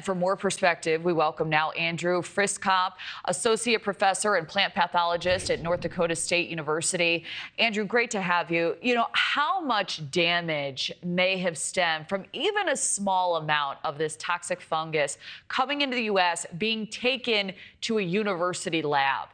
For more perspective, we welcome now Andrew Friskop, Associate Professor and Plant Pathologist at North Dakota State University. Andrew, great to have you. You know, how much damage may have stemmed from even a small amount of this toxic fungus coming into the U.S., being taken to a university lab?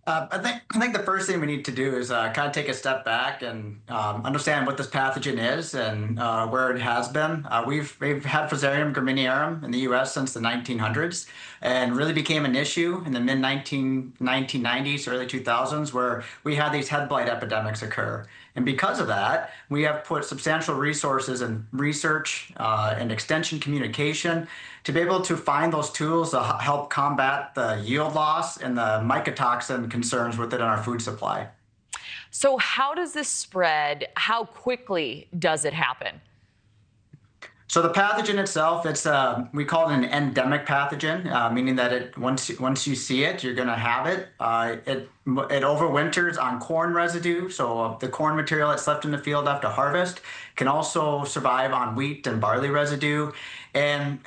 I think the first thing we need to do is kind of take a step back and understand what this pathogen is and where it has been. We've had Fusarium graminearum in the U.S. since the 1900s, and really became an issue in the mid-1990s, early 2000s, where we had these head blight epidemics occur. And because of that, we have put substantial resources in research and extension communication to be able to find those tools to help combat the yield loss and the mycotoxin concerns with it in our food supply. So how does this spread? How quickly does it happen? So the pathogen itself, we call it an endemic pathogen, meaning that once you see it, you're going to have it. It overwinters on corn residue, so the corn material that's left in the field after harvest can also survive on wheat and barley residue. And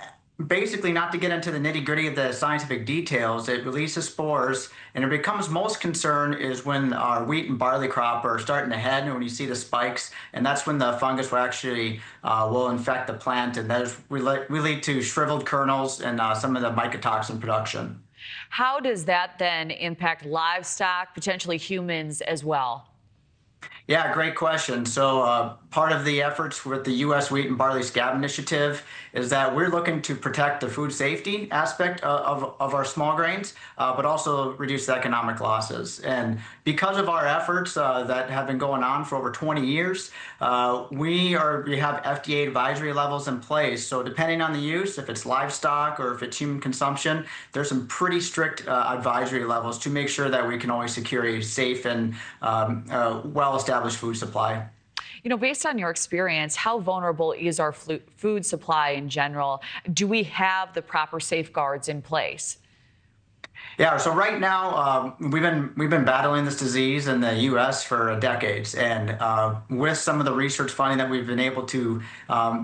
basically, not to get into the nitty-gritty of the scientific details, it releases spores, and it becomes most concern is when our wheat and barley crop are starting to head, and when you see the spikes, and that's when the fungus will actually will infect the plant, and that will lead to shriveled kernels and some of the mycotoxin production. How does that then impact livestock, potentially humans as well? Yeah, great question. So part of the efforts with the U.S. Wheat and Barley Scab Initiative is that we're looking to protect the food safety aspect of our small grains, but also reduce the economic losses. And because of our efforts that have been going on for over 20 years, we have FDA advisory levels in place. So depending on the use, if it's livestock or if it's human consumption, there's some pretty strict advisory levels to make sure that we can always secure a safe and well-established food supply. You know, based on your experience, how vulnerable is our food supply in general? Do we have the proper safeguards in place? Yeah, so right now we've been battling this disease in the U.S. for decades, and with some of the research funding that we've been able to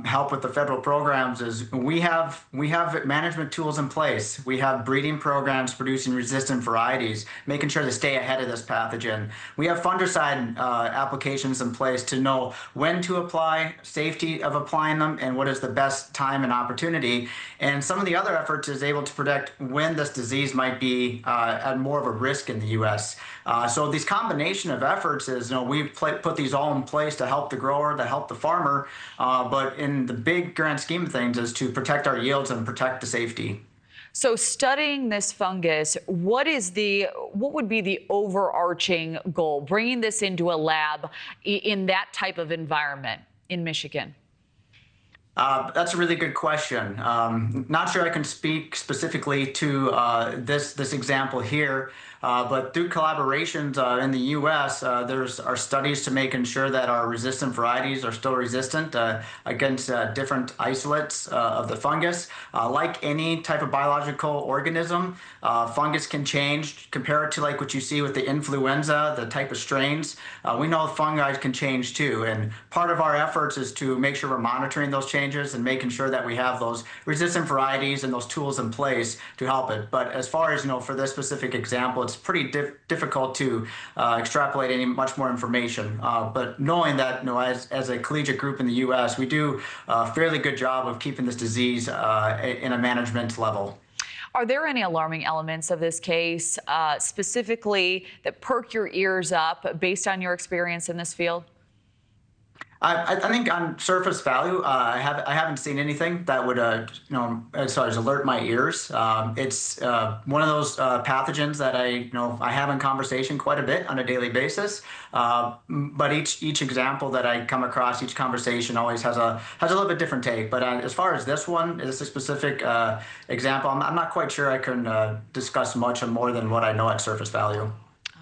help with the federal programs, is we have management tools in place. We have breeding programs producing resistant varieties, making sure to stay ahead of this pathogen. We have fungicide applications in place to know when to apply, safety of applying them, and what is the best time and opportunity. And some of the other efforts is able to predict when this disease might be at more of a risk in the U.S. So these combination of efforts is, we've put these all in place to help the grower, to help the farmer, but in the big grand scheme of things is to protect our yields and protect the safety. So studying this fungus, what would be the overarching goal, bringing this into a lab in that type of environment in Michigan? That's a really good question. Not sure I can speak specifically to this example here, but through collaborations in the U.S., are studies to making sure that our resistant varieties are still resistant against different isolates of the fungus. Like any type of biological organism, fungus can change compared to like what you see with the influenza, the type of strains. We know fungi can change too, and part of our efforts is to make sure we're monitoring those changes and making sure that we have those resistant varieties and those tools in place to help it. But as far as, for this specific example, it's pretty difficult to extrapolate any much more information. But knowing that, as a collegiate group in the U.S., we do a fairly good job of keeping this disease in a management level. Are there any alarming elements of this case, specifically that perk your ears up based on your experience in this field? I think on surface value, I haven't seen anything that would, as far as alert my ears. It's one of those pathogens that I have in conversation quite a bit on a daily basis. But each example that I come across, each conversation always has a little bit different take. But as far as this is a specific example, I'm not quite sure I can discuss much more than what I know at surface value.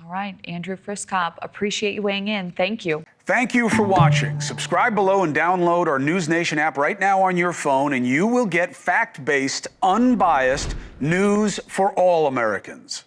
All right, Andrew Friskop, appreciate you weighing in. Thank you. Thank you for watching. Subscribe below and download our NewsNation app right now on your phone, and you will get fact-based, unbiased news for all Americans.